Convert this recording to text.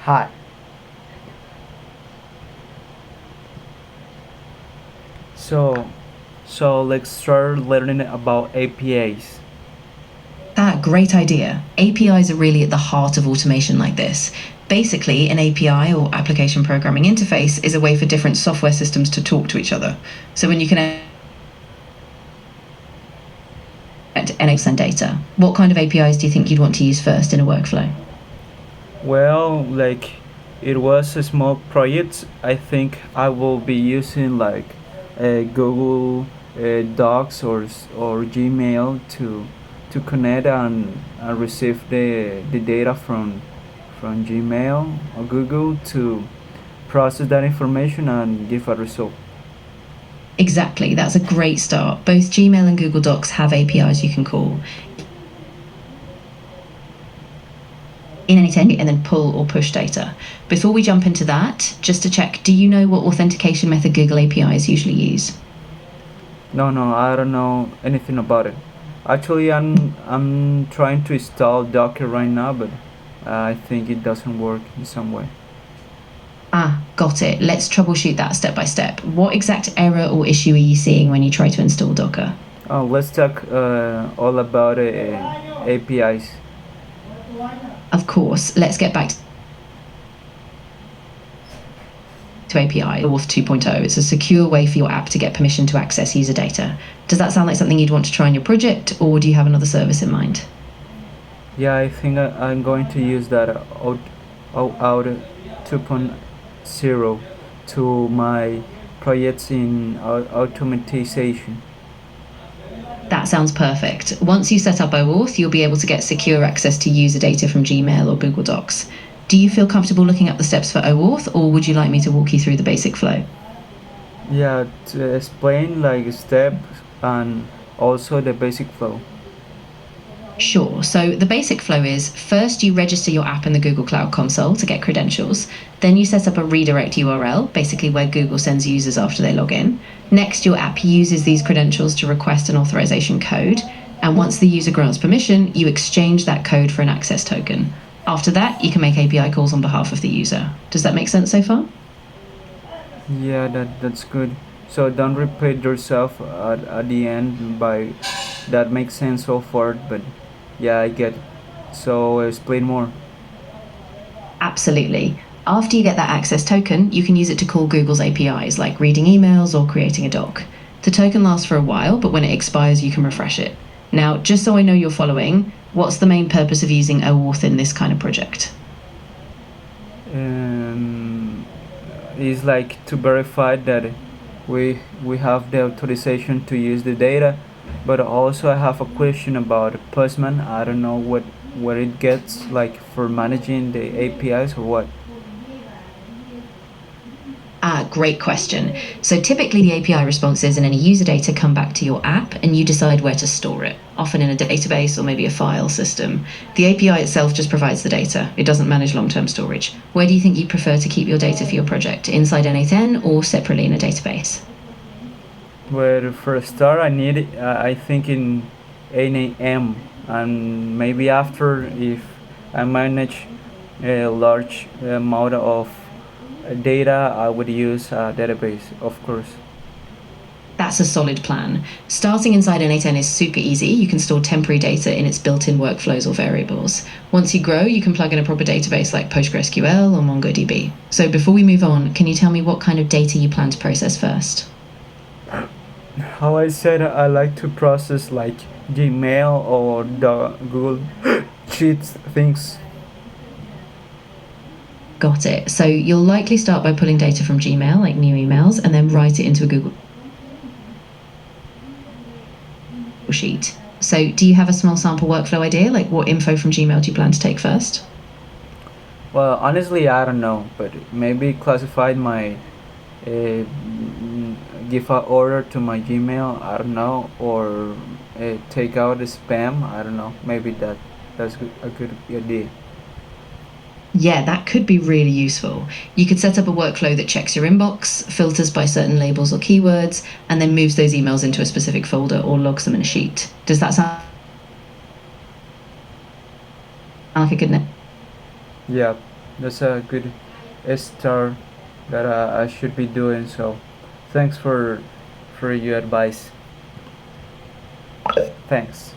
Hi. So, so let's start learning about APIs. Great idea. APIs are really at the heart of automation like this. Basically, an API or application programming interface is a way for different software systems to talk to each other. So when you connect and send data, what kind of APIs do you think you'd want to use first in a workflow? Well, it was a small project. I think I will be using Google Docs or Gmail to connect and receive the data from Gmail or Google to process that information and give a result. Exactly, that's a great start. Both Gmail and Google Docs have APIs you can call in anything and then pull or push data. Before we jump into that, just to check, do you know what authentication method Google APIs usually use? No, no, I don't know anything about it. Actually, I'm trying to install Docker right now, but I think it doesn't work in some way. Got it. Let's troubleshoot that step by step. What exact error or issue are you seeing when you try to install Docker? Let's talk all about APIs. Of course, let's get back to API Auth 2.0. It's a secure way for your app to get permission to access user data. Does that sound like something you'd want to try in your project, or do you have another service in mind? Yeah, I think I'm going to use that out 2.0 to my projects in automatization. That sounds perfect. Once you set up OAuth, you'll be able to get secure access to user data from Gmail or Google Docs. Do you feel comfortable looking up the steps for OAuth, or would you like me to walk you through the basic flow? Yeah, to explain like steps and also the basic flow. Sure. So the basic flow is first you register your app in the Google Cloud Console to get credentials. Then you set up a redirect URL, basically where Google sends users after they log in. Next, your app uses these credentials to request an authorization code. And once the user grants permission, you exchange that code for an access token. After that, you can make API calls on behalf of the user. Does that make sense so far? Yeah, that's good. So don't repeat yourself at the end by that makes sense so far, but yeah, I get it. So explain more. Absolutely. After you get that access token, you can use it to call Google's APIs, like reading emails or creating a doc. The token lasts for a while, but when it expires, you can refresh it. Now, just so I know you're following, what's the main purpose of using OAuth in this kind of project? Um, is like to verify that we have the authorization to use the data, but also I have a question about Postman. I don't know what it gets like for managing the APIs or what. Great question. So typically the API responses and any user data come back to your app and you decide where to store it, often in a database or maybe a file system. The API itself just provides the data. It doesn't manage long-term storage. Where do you think you'd prefer to keep your data for your project? Inside N8N or separately in a database? Well, for a start, I need I think in 8 a.m. and maybe after if I manage a large amount of data, I would use a database, of course. That's a solid plan. Starting inside N8N is super easy. You can store temporary data in its built-in workflows or variables. Once you grow, you can plug in a proper database like PostgreSQL or MongoDB. So before we move on, can you tell me what kind of data you plan to process first? How I said, I like to process like Gmail or the Google Sheets things. Got it. So you'll likely start by pulling data from Gmail, like new emails, and then write it into a Google Sheet. So do you have a small sample workflow idea? Like what info from Gmail do you plan to take first? Well, honestly, I don't know, but maybe classified my give a order to my Gmail. I don't know, or take out the spam. I don't know. Maybe that's a good idea. Yeah, that could be really useful. You could set up a workflow that checks your inbox, filters by certain labels or keywords, and then moves those emails into a specific folder or logs them in a sheet. Does that sound like a good Yeah, That's a good start that I should be doing. So, thanks for your advice. Thanks.